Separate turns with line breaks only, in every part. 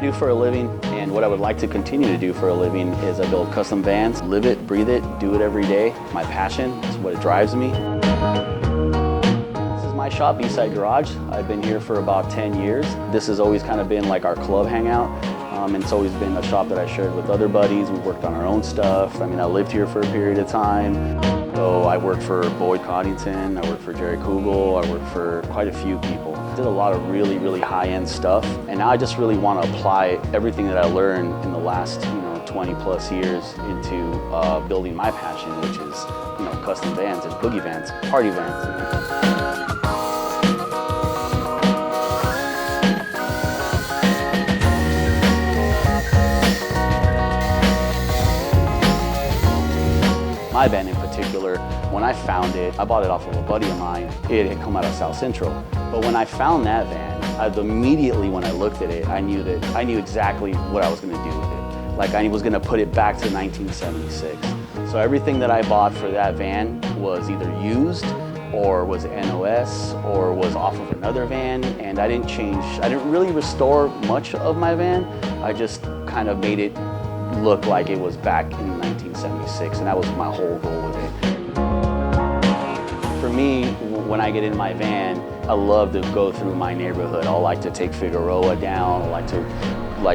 do for a living and what I would like to continue to do for a living is I build custom vans, live it, breathe it, do it every day. My passion is what drives me. This is my shop, Eastside Garage. I've been here for about 10 years. This has always kind of been like our club hangout. And it's always been a shop that I shared with other buddies. We worked on our own stuff. I mean, I lived here for a period of time. So I worked for Boyd Coddington, I worked for Jerry Kugel, I worked for quite a few people. Did a lot of really, really high-end stuff. And now I just really want to apply everything that I learned in the last, 20 plus years into building my passion, which is, custom vans and boogie vans, party vans. My van in particular, when I found it, I bought it off of a buddy of mine. It had come out of South Central. But when I found that van, immediately when I looked at it, I knew exactly what I was going to do with it. Like I was going to put it back to 1976. So everything that I bought for that van was either used or was NOS or was off of another van, and I didn't really restore much of my van. I just kind of made it look like it was back in 1976, and that was my whole goal with it. For me, when I get in my van, I love to go through my neighborhood. I like to take Figueroa down. I like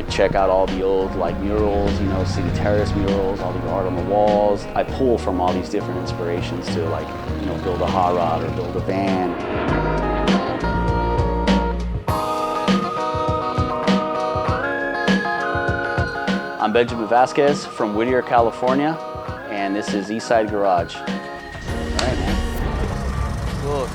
to check out all the old murals, City Terrace murals, all the art on the walls. I pull from all these different inspirations to build a hot rod or build a van. I'm Benjamin Vazquez from Whittier, California, and this is Eastside Garage. All right, man. Cool.